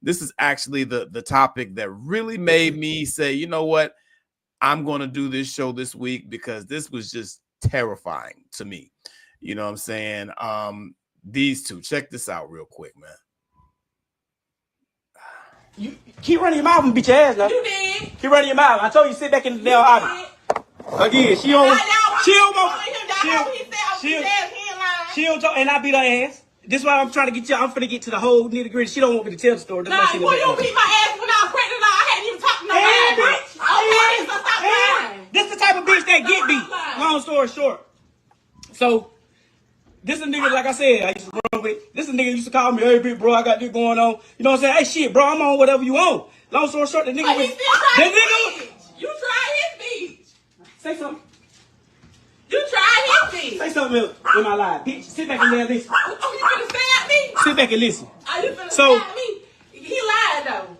this is actually the topic that really made me say, you know what, I'm going to do this show this week because this was just terrifying to me. You know what I'm saying? These two, check this out real quick, man. You keep running your mouth and beat your ass now. You did. Keep running your mouth. I told you sit back in the damn audience. Again, she don't talk, and I beat her ass. This is why I'm trying to get you. I'm finna get to the whole nitty gritty. She don't want me to tell the story. Nah, you beat my ass when I was pregnant. I hadn't even talked to nobody, bitch. Okay, so stop lying. This the type of bitch that get beat. Long story short. So, this is a nigga, like I said, I used to run with. This is a nigga used to call me, hey, big bro, I got this going on. You know what I'm saying? Hey, shit, bro, I'm on whatever you want. Long story short, the nigga was... You tried his beach. Say something. You tried his beach. Say something else in my life. Bitch, sit back and listen. Oh, you finna stab me? Sit back and listen. Are you finna stab me? He lied, though.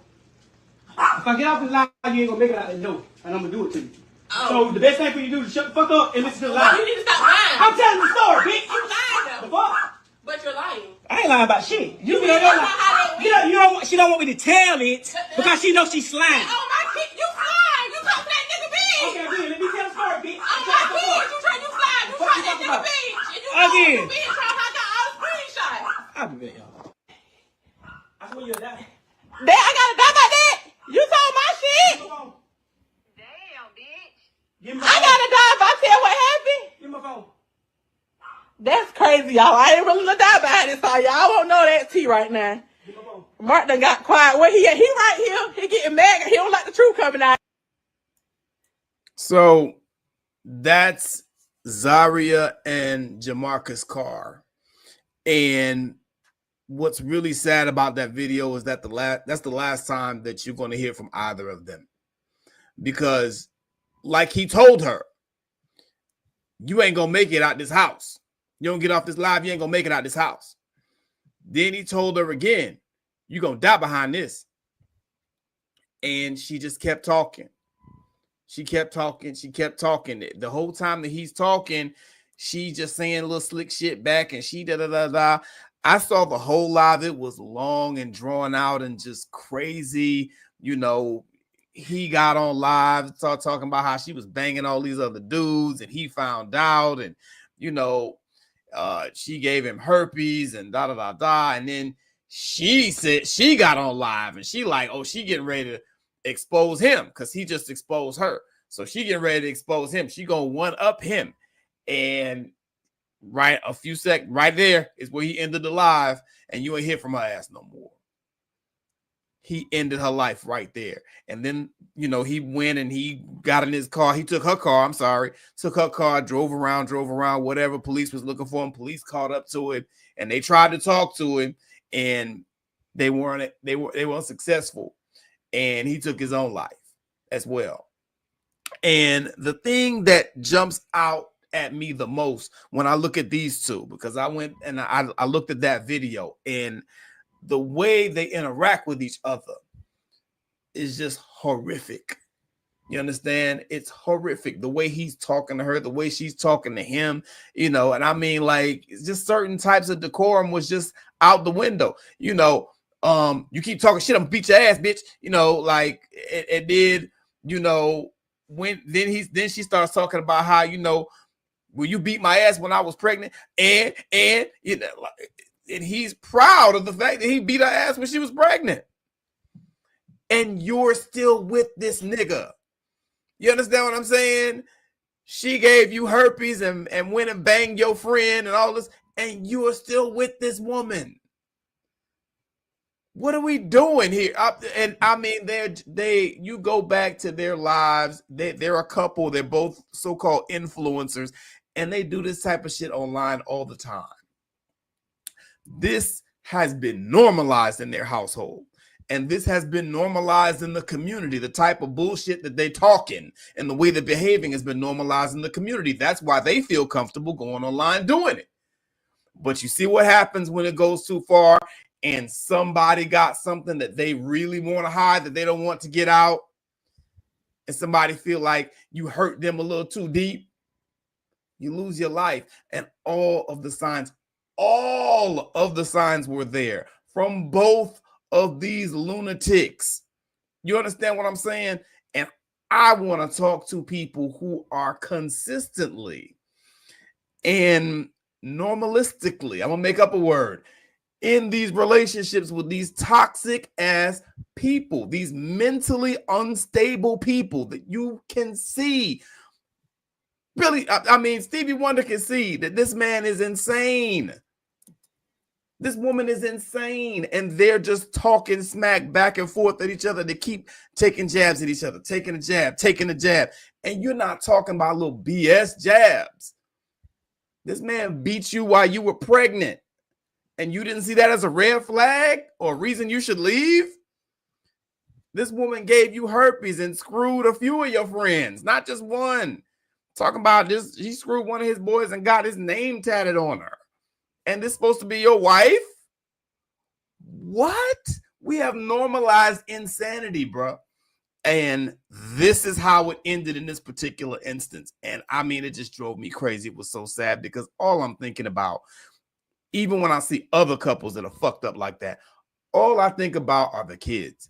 If I get off this line, you ain't gonna make it out that door. And I'm gonna do it to you. Oh. So the best thing for you to do is shut the fuck up and listen to the lie. You need to stop lying. I'm telling the story, bitch. You lying, though. The fuck? But you're lying. I ain't lying about shit. You know how that she don't want me to tell it because she knows she's lying. Oh, my kid, you lying. You talk to that nigga bitch. Okay, again, let me tell the story, bitch. Oh, my kid, you try to lie. You talk that nigga bitch. And you again. Bitch trying to got all the screenshots. I'll be back, y'all. I swear you'll die. Dad, I gotta die about that. You told my shit. Damn, bitch. I gotta die if I tell what happened. Give me my phone. That's crazy, y'all. I ain't really gonna die about it, so y'all won't know that tea right now. Mark done got quiet. Where he at? He right here. He getting mad. He don't like the truth coming out. So that's Zaria and Jamarcus Carr. And what's really sad about that video is that that's the last time that you're going to hear from either of them. Because like he told her, you ain't going to make it out this house. You don't get off this live, you ain't going to make it out this house. Then he told her again, you're going to die behind this. And she just kept talking. She kept talking. She kept talking. The whole time that he's talking, she just saying little slick shit back and she da-da-da-da. I saw the whole live. It was long and drawn out and just crazy. You know, he got on live, started talking about how she was banging all these other dudes and he found out. And, you know, she gave him herpes and da-da-da-da. And then she said she got on live and she like, oh, she getting ready to expose him because he just exposed her. So she getting ready to expose him. She gonna one up him. And right a few seconds right there is where he ended the live and you ain't hear from her ass no more. He ended her life right there. And then, you know, he went and he got in his car. He took her car, took her car, drove around, whatever. Police was looking for him. Police caught up to it and they tried to talk to him and they weren't successful. And he took his own life as well. And the thing that jumps out at me the most when I look at these two, because I went and I looked at that video and the way they interact with each other is just horrific. You understand? It's horrific. The way he's talking to her, the way she's talking to him, you know, and I mean, like, it's just certain types of decorum was just out the window. You know, you keep talking shit, I'm gonna beat your ass, bitch. You know, like it did, you know, when then she starts talking about how, you know, will you beat my ass when I was pregnant? And you know, and he's proud of the fact that he beat her ass when she was pregnant. And you're still with this nigga. You understand what I'm saying? She gave you herpes and went and banged your friend and all this, and you are still with this woman. What are we doing here? And I mean, you go back to their lives. They're a couple. They're both so-called influencers, and they do this type of shit online all the time. This has been normalized in their household. And this has been normalized in the community. The type of bullshit that they talking and the way they're behaving has been normalized in the community. That's why they feel comfortable going online doing it. But you see what happens when it goes too far and somebody got something that they really want to hide, that they don't want to get out, and somebody feel like you hurt them a little too deep, you lose your life. And all of the signs were there from both of these lunatics. You understand what I'm saying? And I want to talk to people who are consistently and normalistically, I'm going to make up a word, in these relationships with these toxic ass people, these mentally unstable people that you can see. Really, I mean, Stevie Wonder can see that this man is insane. This woman is insane, and they're just talking smack back and forth at each other. They keep taking jabs at each other, taking a jab, taking a jab. And you're not talking about little BS jabs. This man beat you while you were pregnant, and you didn't see that as a red flag or a reason you should leave? This woman gave you herpes and screwed a few of your friends, not just one. Talking about this, he screwed one of his boys and got his name tatted on her. And this supposed to be your wife? What? We have normalized insanity, bro. And this is how it ended in this particular instance. And I mean, it just drove me crazy. It was so sad because all I'm thinking about, even when I see other couples that are fucked up like that, all I think about are the kids.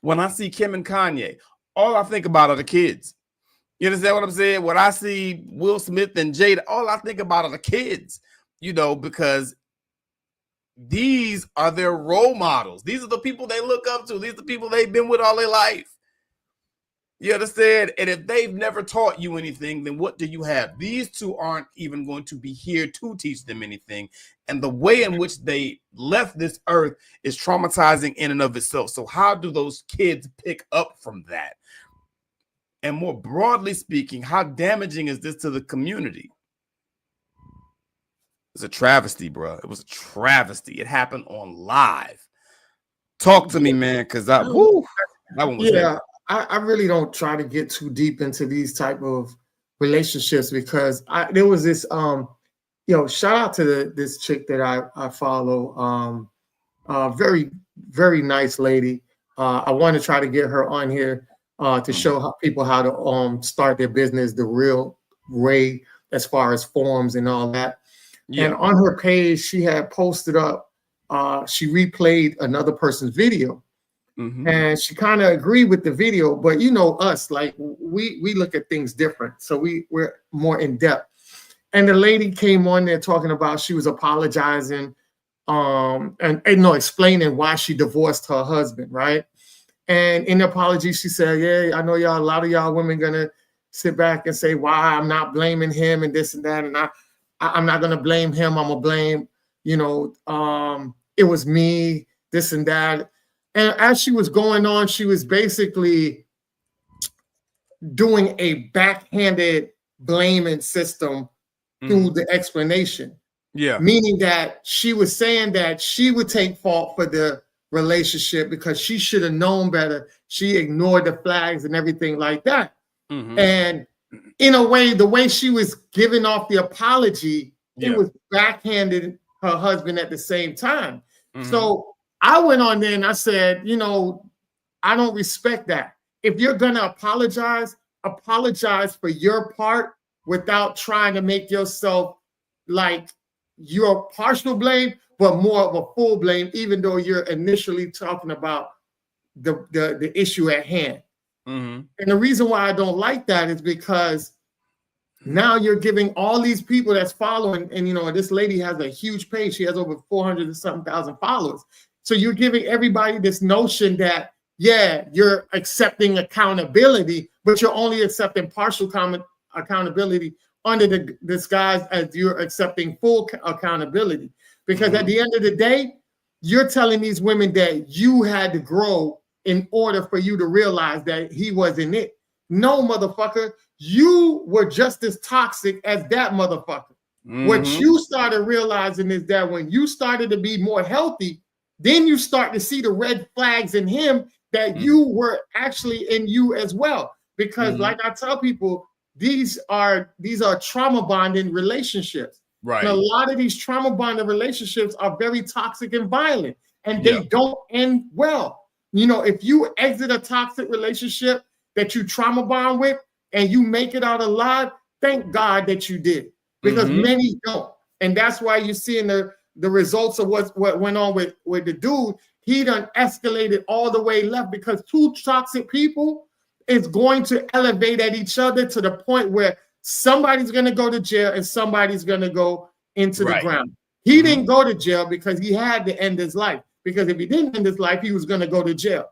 When I see Kim and Kanye, all I think about are the kids. You understand what I'm saying? When I see Will Smith and Jada, all I think about are the kids. You know, because these are their role models. These are the people they look up to. These are the people they've been with all their life. You understand? And if they've never taught you anything, then what do you have? These two aren't even going to be here to teach them anything. And the way in which they left this earth is traumatizing in and of itself. So how do those kids pick up from that? And more broadly speaking, how damaging is this to the community? It's a travesty, bro. It was a travesty. It happened on live. Talk to me, man, because that one was heavy. I really don't try to get too deep into these type of relationships because there was this shout out to this chick that I follow. Very, very nice lady. I want to try to get her on here to show people how to start their business the real way as far as forms and all that. Yeah. And on her page, she had posted up, she replayed another person's video. Mm-hmm. And she kind of agreed with the video, but you know us, like we look at things different. So we're more in depth. And the lady came on there talking about she was apologizing explaining why she divorced her husband, right? And in the apology, she said, yeah, I know a lot of y'all women gonna sit back and say, why I'm not blaming him and this and that. And I'm not going to blame him. I'm going to blame, it was me, this and that. And as she was going on, she was basically doing a backhanded blaming system through the explanation. Yeah. Meaning that she was saying that she would take fault for the relationship because she should have known better. She ignored the flags and everything like that. Mm-hmm. And in a way, the way she was giving off the apology, it was backhanded her husband at the same time. Mm-hmm. So I went on there and I said, I don't respect that. If you're going to apologize for your part without trying to make yourself like you're partial blame, but more of a full blame, even though you're initially talking about the issue at hand. Mm-hmm. And the reason why I don't like that is because now you're giving all these people that's following, and this lady has a huge page. She has over 400 and something thousand followers. So you're giving everybody this notion that, you're accepting accountability, but you're only accepting partial accountability under the disguise as you're accepting full accountability. Because at the end of the day, you're telling these women that you had to grow in order for you to realize that he wasn't it. No, motherfucker, you were just as toxic as that motherfucker. Mm-hmm. What you started realizing is that when you started to be more healthy, then you start to see the red flags in him that you were actually in you as well. Because like I tell people, these are trauma bonding relationships. Right. And a lot of these trauma bonding relationships are very toxic and violent, and they don't end well. If you exit a toxic relationship that you trauma bond with and you make it out alive, thank God that you did, because many don't. And that's why you're seeing the results of what went on with the dude he done escalated all the way left, because two toxic people is going to elevate at each other to the point where somebody's going to go to jail and somebody's going to go into the ground. He didn't go to jail because he had to end his life, because if he didn't end his life, he was going to go to jail.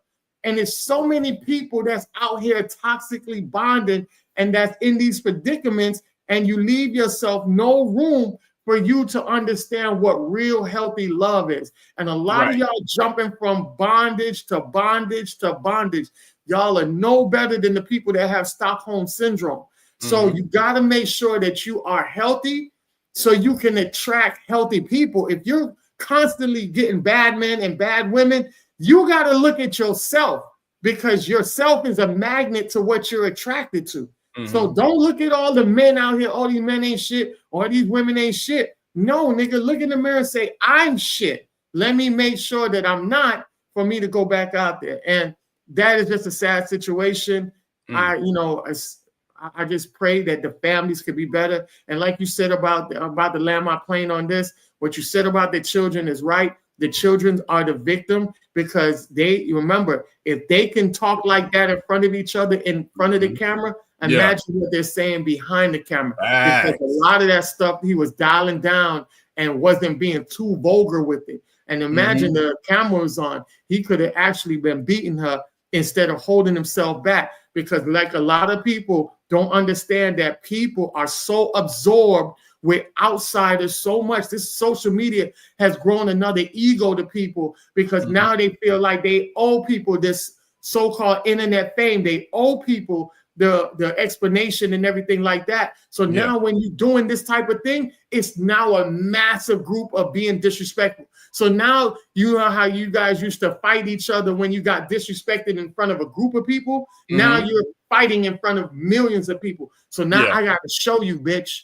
And there's so many people that's out here toxically bonded and that's in these predicaments, and you leave yourself no room for you to understand what real healthy love is. And a lot of y'all jumping from bondage to bondage to bondage. Y'all are no better than the people that have Stockholm syndrome. So you got to make sure that you are healthy so you can attract healthy people. If you're constantly getting bad men and bad women, you got to look at yourself, because yourself is a magnet to what you're attracted to. So don't look at all the men out here. All these men ain't shit. All these women ain't shit. No, nigga, look in the mirror and say, I'm shit. Let me make sure that I'm not, for me to go back out there. And that is just a sad situation. I just pray that the families could be better. And like you said about the land my plane on this, what you said about the children is right. The children are the victim, because you remember, if they can talk like that in front of each other, in front of the camera, imagine what they're saying behind the camera. Because a lot of that stuff he was dialing down and wasn't being too vulgar with it. And imagine the camera was on. He could have actually been beating her instead of holding himself back. Because like a lot of people don't understand that people are so absorbed with outsiders so much. This social media has grown another ego to people, because now they feel like they owe people this so-called internet fame. They owe people the explanation and everything like that. So now when you're doing this type of thing, it's now a massive group of being disrespectful. So now you know how you guys used to fight each other when you got disrespected in front of a group of people. Now you're fighting in front of millions of people. So now I got to show you, bitch.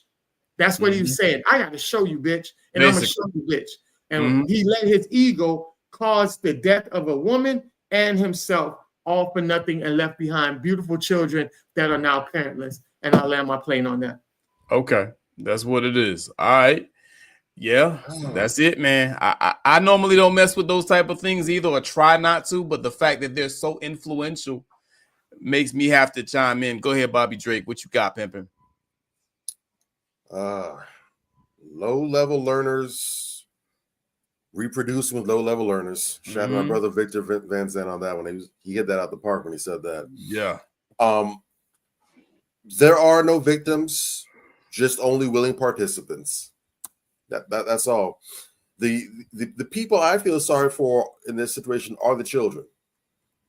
That's what he was saying. I got to show you, bitch. And I'm going to show you, bitch. And he let his ego cause the death of a woman and himself, all for nothing, and left behind beautiful children that are now parentless. And I'll land my plane on that. Okay. That's what it is. All right. Yeah, that's it, man. I normally don't mess with those type of things either, or try not to, but the fact that they're so influential makes me have to chime in. Go ahead, Bobby Drake. What you got, pimping? Low-level learners reproducing with low-level learners. Shout out to my brother Victor Van Zandt on that one. He hit that out the park when he said that. Yeah. There are no victims, just only willing participants. That's all. The people I feel sorry for in this situation are the children.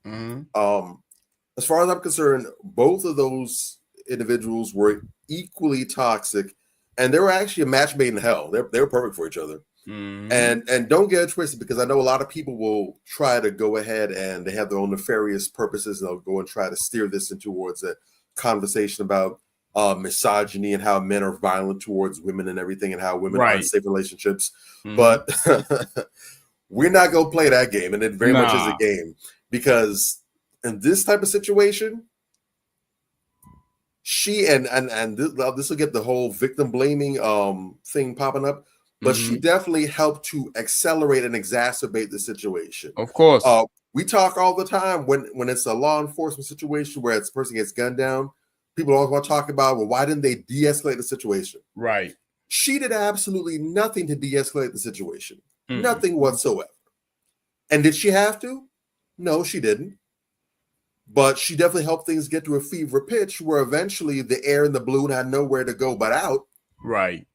As far as I'm concerned, both of those individuals were equally toxic, and they were actually a match made in hell. They were perfect for each other. And don't get it twisted, because I know a lot of people will try to go ahead and they have their own nefarious purposes, and they'll go and try to steer this in towards a conversation about misogyny and how men are violent towards women and everything, and how women are in safe relationships. But we're not going to play that game, and it very much is a game, because in this type of situation, she and this will get the whole victim blaming thing popping up, but she definitely helped to accelerate and exacerbate the situation. Of course. We talk all the time when it's a law enforcement situation where this person gets gunned down. People always want to talk about, well, why didn't they de-escalate the situation? Right. She did absolutely nothing to de-escalate the situation. Nothing whatsoever. And did she have to? No, she didn't. But she definitely helped things get to a fever pitch where eventually the air in the balloon had nowhere to go but out. Right.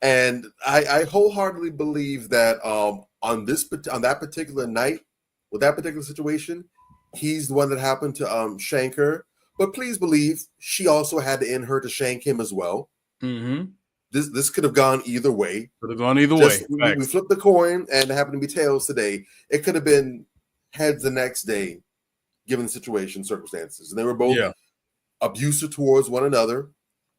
And I wholeheartedly believe that on that particular night, with that particular situation, he's the one that happened to shank her. But please believe she also had it in her to shank him as well. This could have gone either way. Could have gone either way. We flipped the coin and it happened to be tails today. It could have been heads the next day, given the situation, circumstances. And they were both abusive towards one another.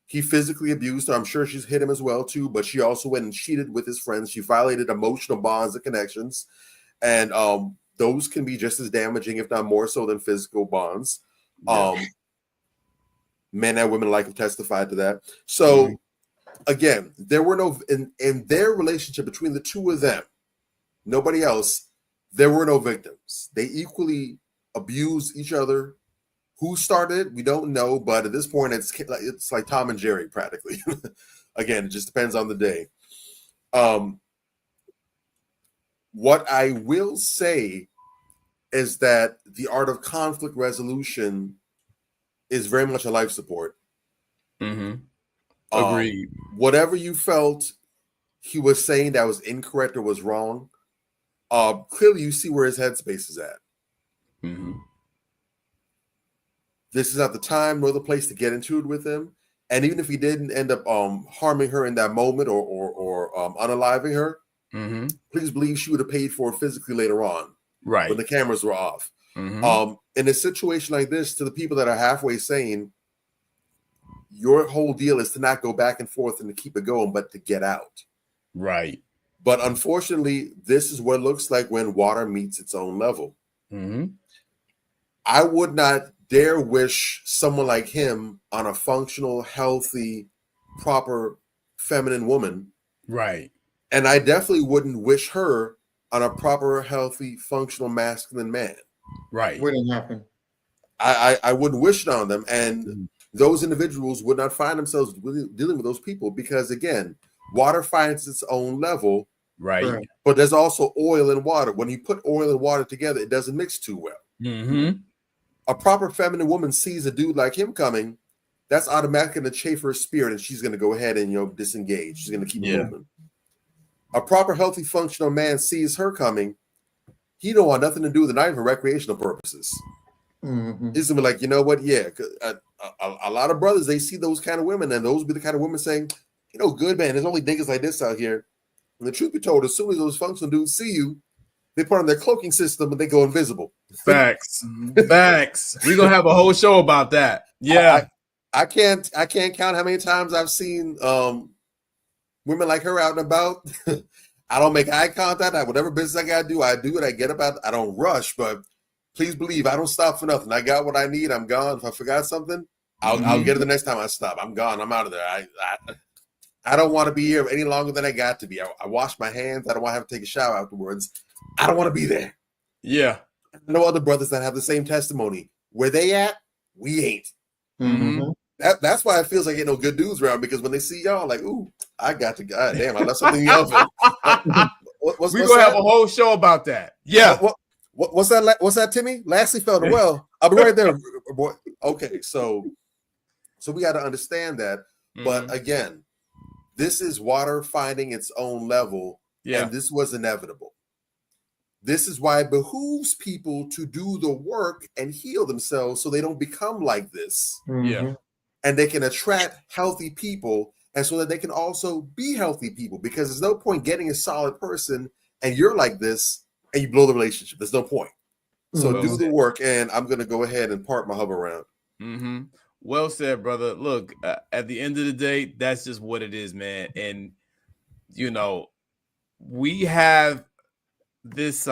He physically abused her. I'm sure she's hit him as well, too. But she also went and cheated with his friends. She violated emotional bonds and connections. And those can be just as damaging, if not more so, than physical bonds. Men and women alike have testified to that. So, again, there were no, in their relationship between the two of them, nobody else, there were no victims. They equally abused each other. Who started? We don't know, but at this point, it's like Tom and Jerry practically. Again, it just depends on the day. What I will say is that the art of conflict resolution is very much a life support. Mm-hmm. Agreed. Whatever you felt he was saying that was incorrect or was wrong, clearly you see where his headspace is at. Mm-hmm. This is not the time nor the place to get into it with him. And even if he didn't end up harming her in that moment or unaliving her, mm-hmm. please believe she would have paid for it physically later on, right, when the cameras were off. Mm-hmm. In a situation like this, to the people that are halfway sane, your whole deal is to not go back and forth and to keep it going, but to get out. Right. But unfortunately, this is what it looks like when water meets its own level. Mm-hmm. I would not dare wish someone like him on a functional, healthy, proper, feminine woman. Right. And I definitely wouldn't wish her on a proper, healthy, functional, masculine man. Right. Wouldn't happen. I wouldn't wish it on them. And those individuals would not find themselves dealing with those people because, again, water finds its own level. Right. But there's also oil and water. When you put oil and water together, it doesn't mix too well. Mm-hmm. A proper feminine woman sees a dude like him coming, that's automatically going to chafe her spirit, and she's going to go ahead and disengage. She's going to keep moving. A proper, healthy, functional man sees her coming. He don't want nothing to do with it, not even recreational purposes. Mm-hmm. He's going to be like, you know what? Yeah, a lot of brothers, they see those kind of women, and those be the kind of women saying, good man, there's only niggas like this out here. And the truth be told, as soon as those functional dudes see you, they put on their cloaking system and they go invisible. Facts. Facts. We're gonna have a whole show about that. Yeah. I can't count how many times I've seen women like her out and about. I don't make eye contact. Whatever business I gotta do, I do it. I get about. I don't rush, but please believe I don't stop for nothing. I got what I need. I'm gone. If I forgot something, I'll get it the next time I stop. I'm gone. I'm out of there. I don't want to be here any longer than I got to be. I wash my hands. I don't want to have to take a shower afterwards. I don't want to be there. Yeah. I know other brothers that have the same testimony. Where they at, we ain't. Mm-hmm. That's why it feels like no good dudes around, because when they see y'all, like, ooh, I got to, God damn, I left something in the oven. We're going to have a whole show about that. Yeah. What's that? What's that, Timmy? Lastly felt well. I'll be right there, boy. Okay, so we got to understand that. But again, this is water finding its own level, and this was inevitable. This is why it behooves people to do the work and heal themselves so they don't become like this. Yeah. And they can attract healthy people, and so that they can also be healthy people, because there's no point getting a solid person and you're like this and you blow the relationship. There's no point. So do the work, and I'm going to go ahead and part my hub around. Mm-hmm. Well said, brother. Look, at the end of the day, that's just what it is, man. And, we have this,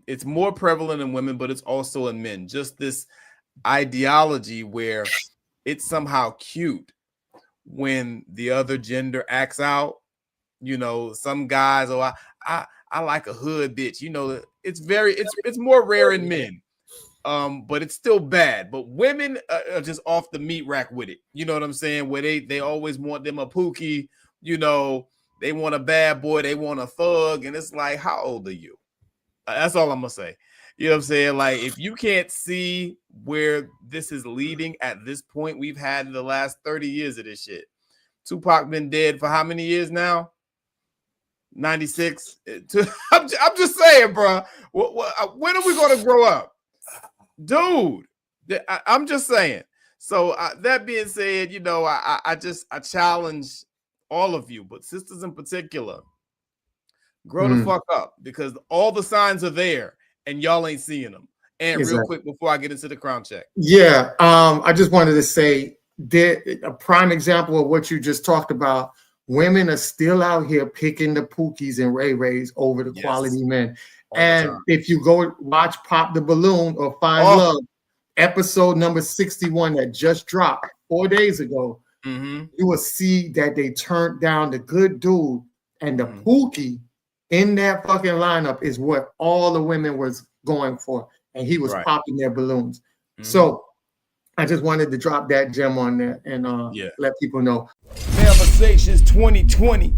it's more prevalent in women, but it's also in men. Just this ideology where it's somehow cute when the other gender acts out. Some guys, I like a hood bitch. It's more rare in men. But it's still bad. But women are just off the meat rack with it. You know what I'm saying? Where they always want them a pookie. They want a bad boy. They want a thug. And it's like, how old are you? That's all I'm gonna say. You know what I'm saying? Like, if you can't see where this is leading at this point, we've had the last 30 years of this shit. Tupac been dead for how many years now? 96. I'm just saying, bro. When are we gonna grow up? Dude, I'm just saying. So that being said, I challenge all of you, but sisters in particular, grow the fuck up, because all the signs are there and y'all ain't seeing them. And real quick before I get into the crown check. Yeah, I just wanted to say a prime example of what you just talked about. Women are still out here picking the Pookies and Ray Rays over the quality men. And if you go watch Pop the Balloon or Find Love, episode number 61 that just dropped 4 days ago, you will see that they turned down the good dude, and the Pookie in that fucking lineup is what all the women was going for, and he was popping their balloons. So I just wanted to drop that gem on there and let people know. Conversations 2020.